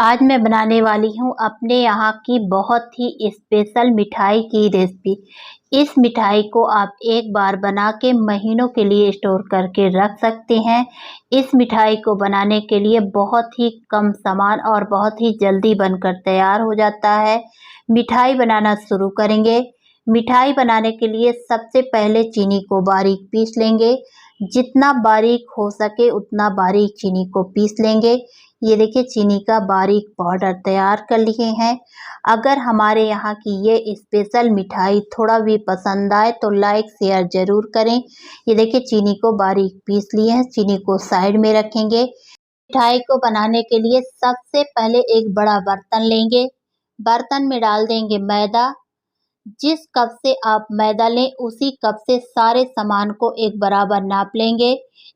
आज मैं बनाने वाली हूँ अपने यहाँ की बहुत ही स्पेशल मिठाई की रेसिपी। इस मिठाई को आप एक बार बना के महीनों के लिए स्टोर करके रख सकते हैं। इस मिठाई को बनाने के लिए बहुत ही कम सामान और बहुत ही जल्दी बनकर तैयार हो जाता है। मिठाई बनाना शुरू करेंगे। मिठाई बनाने के लिए सबसे पहले चीनी को बारीक पीस लेंगे। जितना बारीक हो सके उतना बारीक चीनी को पीस लेंगे। ये देखिए चीनी का बारीक पाउडर तैयार कर लिए हैं। अगर हमारे यहाँ की ये स्पेशल मिठाई थोड़ा भी पसंद आए तो लाइक शेयर ज़रूर करें। ये देखिए चीनी को बारीक पीस लिए हैं। चीनी को साइड में रखेंगे। मिठाई को बनाने के लिए सबसे पहले एक बड़ा बर्तन लेंगे। बर्तन में डाल देंगे मैदा। जिस कप से आप मैदा लें उसी कप से सारे सामान को एक बराबर नाप लेंगे।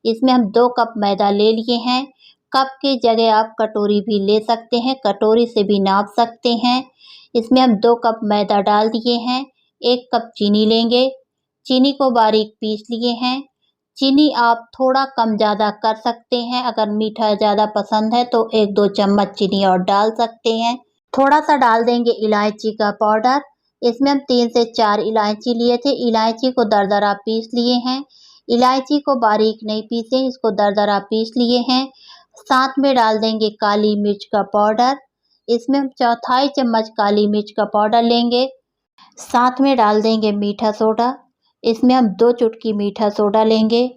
इसमें हम 2 कप मैदा ले लिए हैं। कप की जगह आप कटोरी भी ले सकते हैं, कटोरी से भी नाप सकते हैं। इसमें हम 2 कप मैदा डाल दिए हैं। 1 कप चीनी लेंगे। चीनी को बारीक पीस लिए हैं। चीनी आप थोड़ा कम ज़्यादा कर सकते हैं। अगर मीठा ज़्यादा पसंद है तो 1-2 चम्मच चीनी और डाल सकते हैं। थोड़ा सा डाल देंगे इलायची का पाउडर। इसमें हम 3 से 4 इलायची लिए थे। इलायची को दरदरा पीस लिए हैं। इलायची को बारीक नहीं पीसे, इसको दरदरा पीस लिए हैं। साथ में डाल देंगे काली मिर्च का पाउडर। इसमें हम 1/4 चम्मच काली मिर्च का पाउडर लेंगे। साथ में डाल देंगे मीठा सोडा। इसमें हम 2 चुटकी मीठा सोडा लेंगे।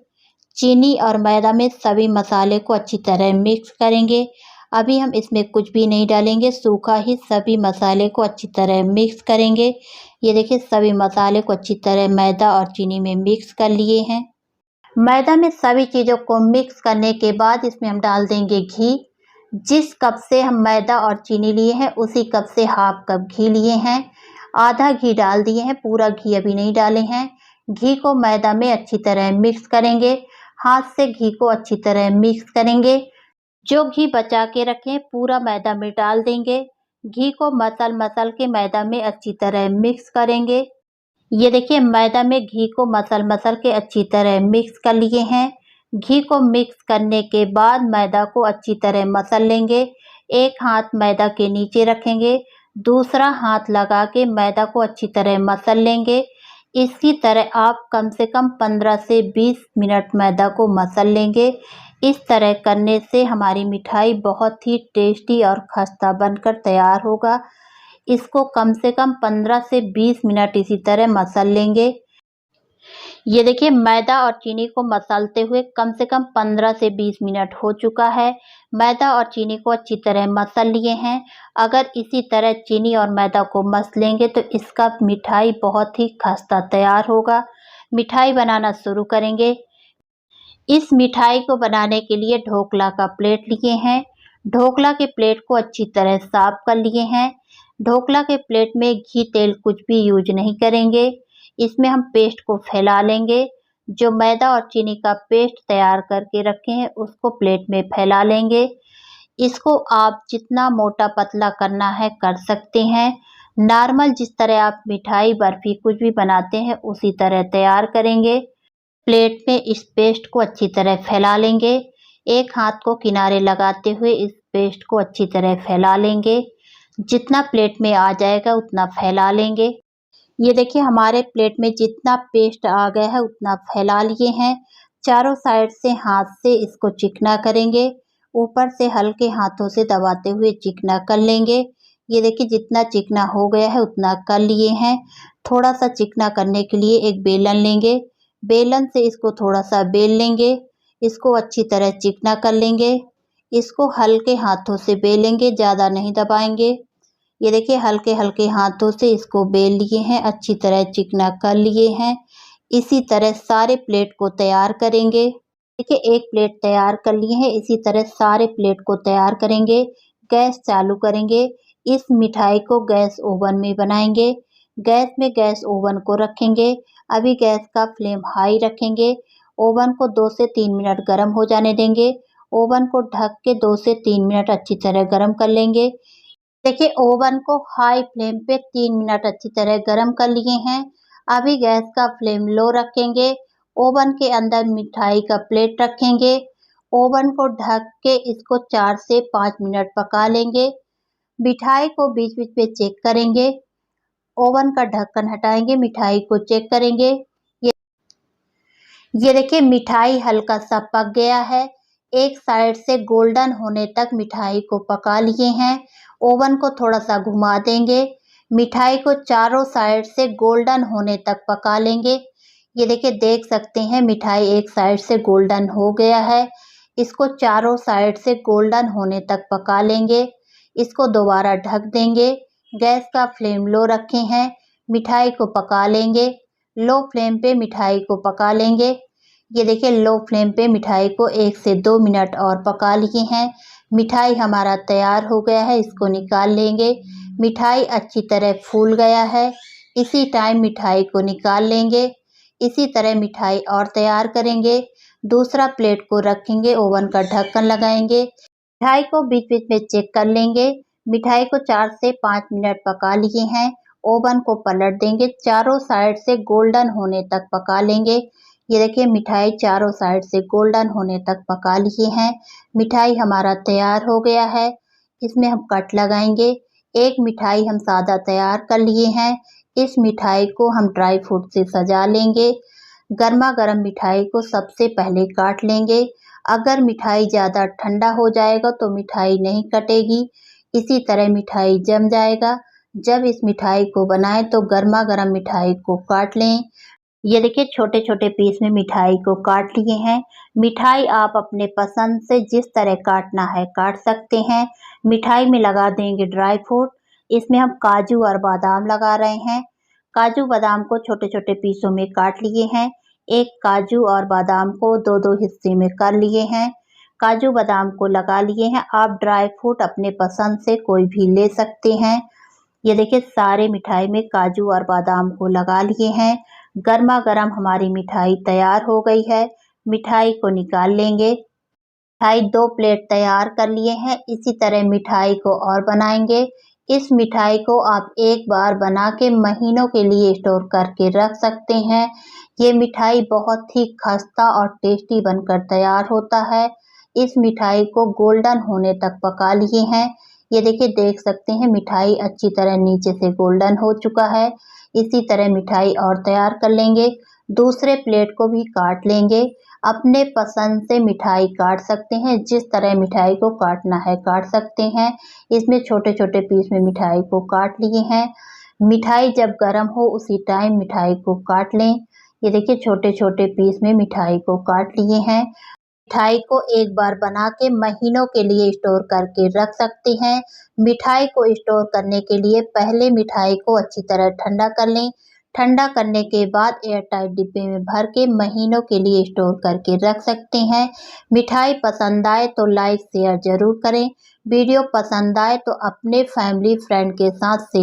चीनी और मैदा में सभी मसाले को अच्छी तरह मिक्स करेंगे। अभी हम इसमें कुछ भी नहीं डालेंगे, सूखा ही सभी मसाले को अच्छी तरह मिक्स करेंगे। ये देखिए सभी मसाले को अच्छी तरह मैदा और चीनी में मिक्स कर लिए हैं। मैदा में सभी चीज़ों को मिक्स करने के बाद इसमें हम डाल देंगे घी। जिस कप से हम मैदा और चीनी लिए हैं उसी कप से हाफ कप घी लिए हैं। आधा घी डाल दिए हैं, पूरा घी अभी नहीं डाले हैं। घी को मैदा में अच्छी तरह मिक्स करेंगे। हाथ से घी को अच्छी तरह मिक्स करेंगे। जो घी बचा के रखें पूरा मैदा में डाल देंगे। घी को मसल के मैदा में अच्छी तरह मिक्स करेंगे। ये देखिए मैदा में घी को मसल के अच्छी तरह मिक्स कर लिए हैं। घी को मिक्स करने के बाद मैदा को अच्छी तरह मसल लेंगे। एक हाथ मैदा के नीचे रखेंगे, दूसरा हाथ लगा के मैदा को अच्छी तरह मसल लेंगे। इसी तरह आप कम से कम 15 से 20 मिनट मैदा को मसल लेंगे। इस तरह करने से हमारी मिठाई बहुत ही टेस्टी और खस्ता बनकर तैयार होगा। इसको कम से कम 15 से 20 मिनट इसी तरह मसल लेंगे। ये देखिए मैदा और चीनी को मसलते हुए कम से कम 15 से 20 मिनट हो चुका है। मैदा और चीनी को अच्छी तरह मसल लिए हैं। अगर इसी तरह चीनी और मैदा को मसलेंगे तो इसका मिठाई बहुत ही खस्ता तैयार होगा। मिठाई बनाना शुरू करेंगे। इस मिठाई को बनाने के लिए ढोकला का प्लेट लिए हैं। ढोकला के प्लेट को अच्छी तरह साफ कर लिए हैं। ढोकला के प्लेट में घी तेल कुछ भी यूज नहीं करेंगे। इसमें हम पेस्ट को फैला लेंगे। जो मैदा और चीनी का पेस्ट तैयार करके रखे हैं उसको प्लेट में फैला लेंगे। इसको आप जितना मोटा पतला करना है कर सकते हैं। नॉर्मल जिस तरह आप मिठाई बर्फी कुछ भी बनाते हैं उसी तरह तैयार करेंगे। प्लेट में इस पेस्ट को अच्छी तरह फैला लेंगे। एक हाथ को किनारे लगाते हुए इस पेस्ट को अच्छी तरह फैला लेंगे। जितना प्लेट में आ जाएगा उतना फैला लेंगे। ये देखिए हमारे प्लेट में जितना पेस्ट आ गया है उतना फैला लिए हैं। चारों साइड से हाथ से इसको चिकना करेंगे। ऊपर से हल्के हाथों से दबाते हुए चिकना कर लेंगे। ये देखिए जितना चिकना हो गया है उतना कर लिए हैं। थोड़ा सा चिकना करने के लिए एक बेलन लेंगे। बेलन से इसको थोड़ा सा बेल लेंगे। इसको अच्छी तरह चिकना कर लेंगे। इसको हल्के हाथों से बेलेंगे, ज़्यादा नहीं दबाएंगे। ये देखिए हल्के हल्के हाथों से इसको बेल लिए हैं, अच्छी तरह चिकना कर लिए हैं। इसी तरह सारे प्लेट को तैयार करेंगे। देखिए एक प्लेट तैयार कर लिए हैं, इसी तरह सारे प्लेट को तैयार करेंगे। गैस चालू करेंगे। इस मिठाई को गैस ओवन में बनाएंगे। गैस ओवन को रखेंगे। अभी गैस का फ्लेम हाई रखेंगे। ओवन को 2 से 3 मिनट गर्म हो जाने देंगे। ओवन को ढक के 2 से 3 मिनट अच्छी तरह गर्म कर लेंगे। देखिए ओवन को हाई फ्लेम पे 3 मिनट अच्छी तरह गर्म कर लिए हैं। अभी गैस का फ्लेम लो रखेंगे। ओवन के अंदर मिठाई का प्लेट रखेंगे। ओवन को ढक के इसको 4 से 5 मिनट पका लेंगे। मिठाई को बीच-बीच में चेक करेंगे। ओवन का ढक्कन हटाएंगे, मिठाई को चेक करेंगे। ये ये देखिए मिठाई हल्का सा पक गया है। एक साइड से गोल्डन होने तक मिठाई को पका लिए हैं। ओवन को थोड़ा सा घुमा देंगे। मिठाई को चारों साइड से गोल्डन होने तक पका लेंगे। ये देखिए देख सकते हैं मिठाई एक साइड से गोल्डन हो गया है। इसको चारों साइड से गोल्डन होने तक पका लेंगे। इसको दोबारा ढक देंगे। गैस का फ्लेम लो रखे हैं। मिठाई को पका लेंगे। लो फ्लेम पे मिठाई को पका लेंगे। ये देखिए लो फ्लेम पे मिठाई को 1 से 2 मिनट और पका लिए हैं। मिठाई हमारा तैयार हो गया है, इसको निकाल लेंगे। मिठाई अच्छी तरह फूल गया है। इसी टाइम मिठाई को निकाल लेंगे। इसी तरह मिठाई और तैयार करेंगे। दूसरा प्लेट को रखेंगे, ओवन का ढक्कन लगाएंगे। मिठाई को बीच-बीच में चेक कर लेंगे। मिठाई को 4 से 5 मिनट पका लिए हैं। ओवन को पलट देंगे। चारों साइड से गोल्डन होने तक पका लेंगे। ये देखिए मिठाई चारों साइड से गोल्डन होने तक पका लिए हैं। मिठाई हमारा तैयार हो गया है। इसमें हम कट लगाएंगे। एक मिठाई हम सादा तैयार कर लिए हैं। इस मिठाई को हम ड्राई फ्रूट से सजा लेंगे। गर्मा गर्म मिठाई को सबसे पहले काट लेंगे। अगर मिठाई ज़्यादा ठंडा हो जाएगा तो मिठाई नहीं कटेगी। इसी तरह मिठाई जम जाएगा। जब इस मिठाई को बनाएं तो गर्मा गर्म मिठाई को काट लें। ये देखिए छोटे-छोटे पीस में मिठाई को काट लिए हैं। मिठाई आप अपने पसंद से जिस तरह काटना है काट सकते हैं। मिठाई में लगा देंगे ड्राई फ्रूट। इसमें हम काजू और बादाम लगा रहे हैं। काजू बादाम को छोटे-छोटे पीसों में काट लिए हैं। एक काजू और बादाम को 2-2 हिस्से में कर लिए हैं। काजू बादाम को लगा लिए हैं। आप ड्राई फ्रूट अपने पसंद से कोई भी ले सकते हैं। ये देखिए सारे मिठाई में काजू और बादाम को लगा लिए हैं। गर्मा गर्म हमारी मिठाई तैयार हो गई है। मिठाई को निकाल लेंगे। मिठाई 2 प्लेट तैयार कर लिए हैं। इसी तरह मिठाई को और बनाएंगे। इस मिठाई को आप एक बार बना के महीनों के लिए स्टोर करके रख सकते हैं। ये मिठाई बहुत ही खस्ता और टेस्टी बनकर तैयार होता है। इस मिठाई को गोल्डन होने तक पका लिए हैं। ये देखिए देख सकते हैं मिठाई अच्छी तरह नीचे से गोल्डन हो चुका है। इसी तरह मिठाई और तैयार कर लेंगे। दूसरे प्लेट को भी काट लेंगे। अपने पसंद से मिठाई काट सकते हैं। जिस तरह मिठाई को काटना है काट सकते हैं। इसमें छोटे-छोटे पीस में मिठाई को काट लिए हैं। मिठाई जब गर्म हो उसी टाइम मिठाई को काट लें। ये देखिए छोटे-छोटे पीस में मिठाई को काट लिए हैं। मिठाई को एक बार बना के महीनों के लिए स्टोर करके रख सकते हैं। मिठाई को स्टोर करने के लिए पहले मिठाई को अच्छी तरह ठंडा कर लें। ठंडा करने के बाद एयरटाइट डिब्बे में भर के महीनों के लिए स्टोर करके रख सकते हैं। मिठाई पसंद आए तो लाइक शेयर ज़रूर करें। वीडियो पसंद आए तो अपने फैमिली फ्रेंड के साथ शेयर